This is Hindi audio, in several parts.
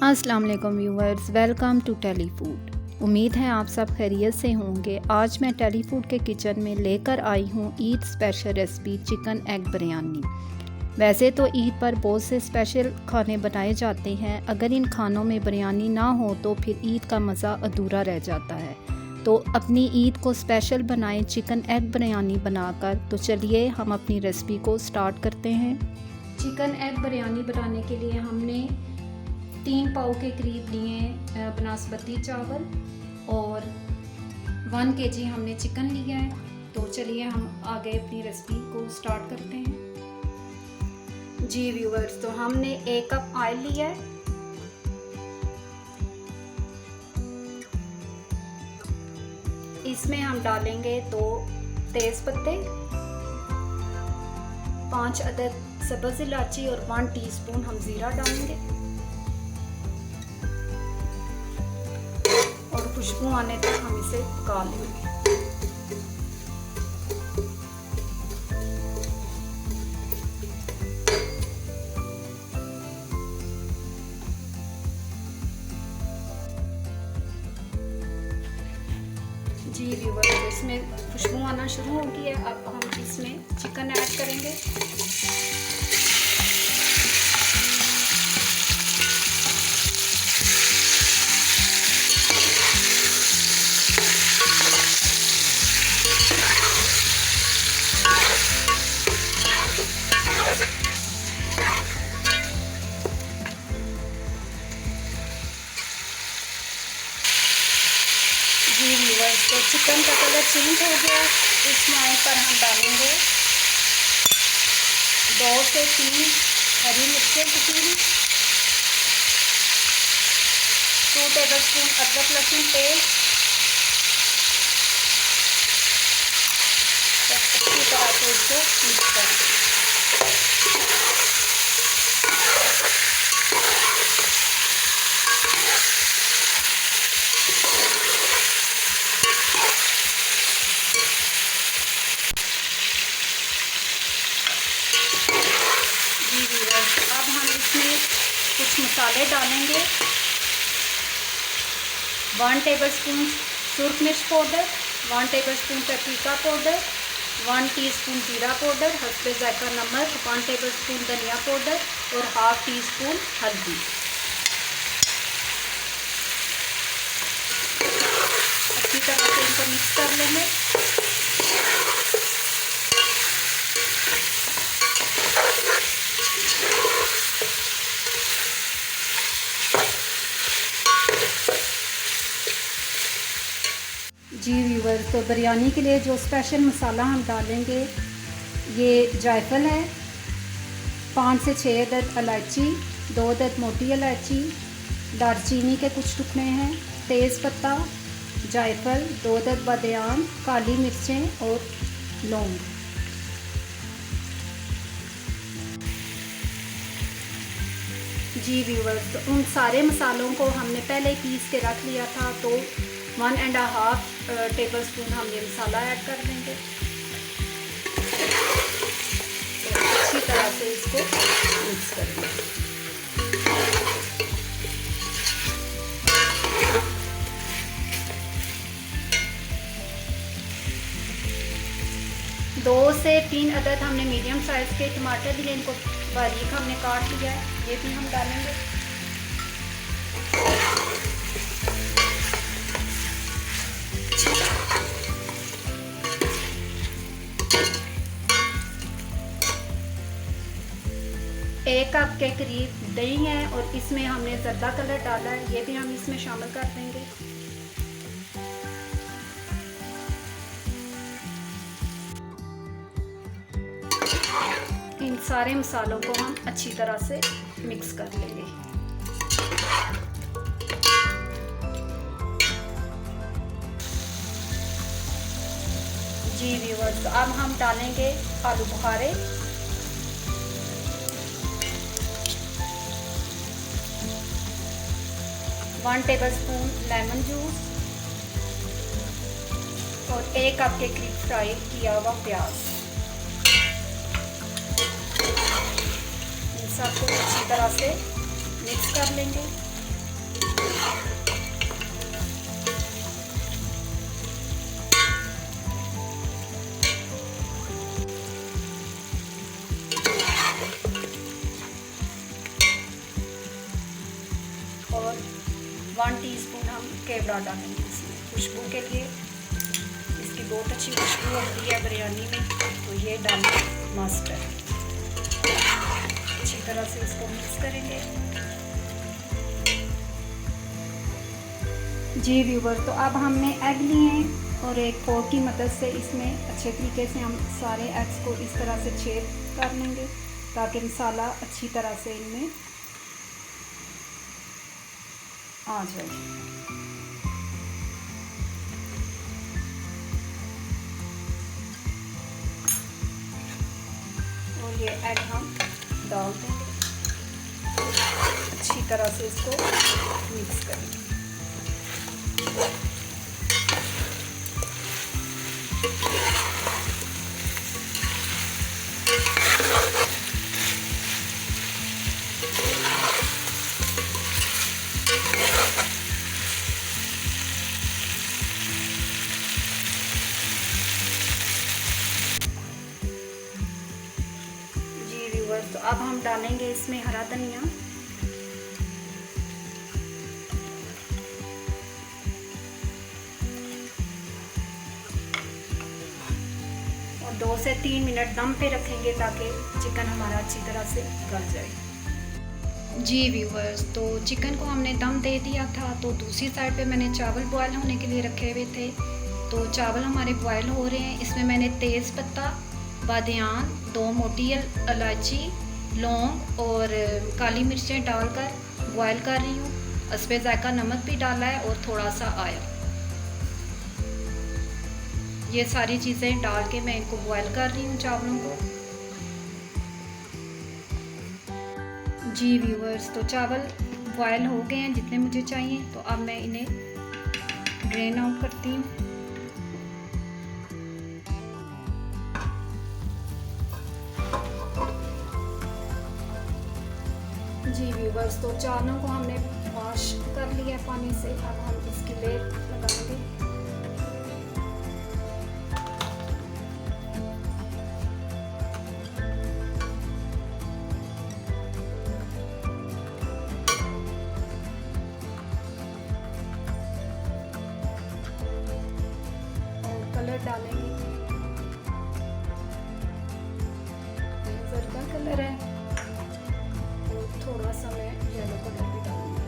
अस्सलाम वालेकुम viewers, welcome to tele food. उम्मीद है आप सब खैरियत से होंगे। आज मैं टेली फूड के किचन में लेकर आई हूँ Eid special recipe chicken egg biryani. वैसे तो ईद पर बहुत से स्पेशल खाने बनाए जाते हैं, अगर इन खानों में बिरयानी ना हो तो फिर ईद का मज़ा अधूरा रह जाता है। तो अपनी ईद को स्पेशल बनाएं चिकन एग बिरयानी बनाकर। तो चलिए हम अपनी रेसिपी को स्टार्ट करते हैं। चिकन एग बिरयानी बनाने के लिए हमने 3 पाव के करीब लिए बासमती चावल और 1 kg हमने चिकन लिया है। तो चलिए हम आगे अपनी रेसिपी को स्टार्ट करते हैं। जी व्यूअर्स, तो हमने 1 कप ऑयल लिया है। इसमें हम डालेंगे 2 तेज पत्ते, 5 अदद सब्ज़ इलायची और 1 टीस्पून हम ज़ीरा डालेंगे और खुशबू आने तक हम इसे पका लेंगे। जी व्यूअर्स, इसमें खुशबू आना शुरू हो गई है। अब हम इसमें चिकन ऐड करेंगे। जी व्यूअर्स, तो चिकन का कलर चेंज हो गया। इस पॉइंट पर हम डालेंगे 2 से 3 हरी मिर्चें कुटी हुई, 2 टेबलस्पून अदरक लहसुन पेस्ट, अच्छी तरह से इसको मिक्स करें। अब हम इसमें कुछ मसाले डालेंगे। 1 टेबलस्पून सुरख मिर्च powder, 1 tablespoon paprika powder, 1 teaspoon जीरा पाउडर, हस्बे जायका नमक, 1 टेबलस्पून धनिया पाउडर और ½ टीस्पून हल्दी। अच्छी तरह से इनको मिक्स कर लेंगे। जी व्यूअर्स, तो बिरयानी के लिए जो स्पेशल मसाला हम डालेंगे ये जायफल है, 5 से 6 अदद इलायची, 2 अदद मोटी इलायची, दालचीनी के कुछ टुकड़े हैं, तेज़ पत्ता, जायफल, 2 अदद बादाम, काली मिर्चें और लौंग। जी व्यूअर्स, तो उन सारे मसालों को हमने पहले पीस के रख लिया था। तो 1½ टेबलस्पून हम ये मसाला ऐड कर देंगे। तो अच्छी तरह से इसको मिक्स करेंगे। दो से 3 अदद हमने मीडियम साइज़ के टमाटर लिए, इनको बारीक हमने काट लिया है, ये भी हम डालेंगे। एक कप के करीब दही है और इसमें हमने ज़र्दा कलर डाला है, ये भी हम इसमें शामिल कर देंगे। इन सारे मसालों को हम अच्छी तरह से मिक्स कर लेंगे। जी व्यूअर्स, अब हम डालेंगे आलू बुखारे। वन टेबलस्पून लेमन जूस और 1 कप के करीब फ्राई किया हुआ प्याज। सबको अच्छी तरह से मिक्स कर लेंगे। 1 टीस्पून हम केवड़ा डालेंगे इसमें खुशबू के लिए। इसकी बहुत अच्छी खुशबू होती है बिरयानी में, तो ये डालना मस्ट है। अच्छी तरह से इसको मिक्स करेंगे। जी व्यूवर, तो अब हमने एग लिए हैं और एक फोर्क की मदद से इसमें अच्छे तरीके से हम सारे एग्स को इस तरह से छेद कर लेंगे ताकि मसाला अच्छी तरह से इनमें आ जाए। और ये एग हम डाल देंगे, अच्छी तरह से इसको मिक्स करेंगे। तो अब हम डालेंगे इसमें हरा धनिया, और 2 से 3 मिनट दम पे रखेंगे ताकि चिकन हमारा अच्छी तरह से गल जाए। जी व्यूवर्स, तो चिकन को हमने दम दे दिया था, तो दूसरी साइड पे मैंने चावल बॉयल होने के लिए रखे हुए थे। तो चावल हमारे बॉयल हो रहे हैं। इसमें मैंने तेज़ पत्ता, बादियान, 2 मोटी इलायची, लौंग और काली मिर्चें डालकर बॉयल कर रही हूँ। इसमें जायका नमक भी डाला है और थोड़ा सा आयल। ये सारी चीज़ें डाल के मैं इनको बॉयल कर रही हूँ चावलों को। जी व्यूवर्स, तो चावल बॉयल हो गए हैं जितने मुझे चाहिए, तो अब मैं इन्हें ड्रेन आउट करती हूँ। जी व्यूवर्स, तो चावलों को हमने वॉश कर लिया पानी से। अब हम इसकी लेयर लगाएंगे। और कलर डालेंगे, जर्दा कलर है, थोड़ा सा मैं येलो कलर भी डालूंगी।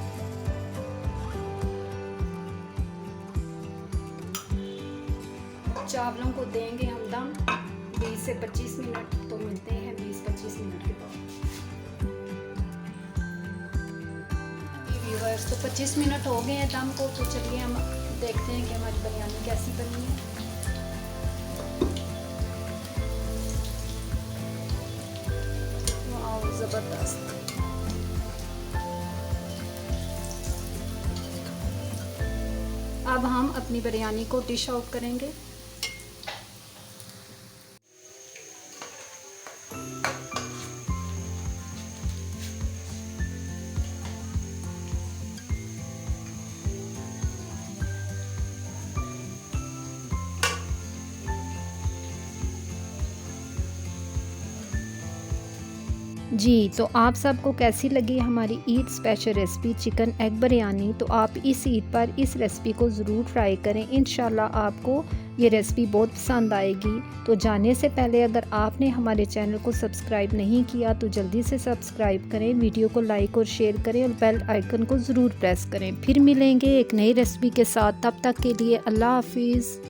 चावलों को देंगे हम दम 20 से 25 मिनट, तो मिलते हैं 20-25 मिनट के बाद। व्यूअर्स, तो 25 मिनट हो गए हैं दम को, तो चलिए हम देखते हैं कि हमारी बिरयानी कैसी बनी है। वाह, ज़बरदस्त। अब हम अपनी बिरयानी को डिश आउट करेंगे। जी, तो आप सबको कैसी लगी हमारी Eid special recipe chicken egg biryani. तो आप इस ईद पर इस रेसिपी को ज़रूर ट्राई करें। इंशाल्लाह आपको ये रेसिपी बहुत पसंद आएगी। तो जाने से पहले अगर आपने हमारे चैनल को सब्सक्राइब नहीं किया तो जल्दी से सब्सक्राइब करें, वीडियो को लाइक और शेयर करें और बेल आइकन को ज़रूर प्रेस करें। फिर मिलेंगे एक नई रेसिपी के साथ, तब तक के लिए अल्लाह हाफिज़।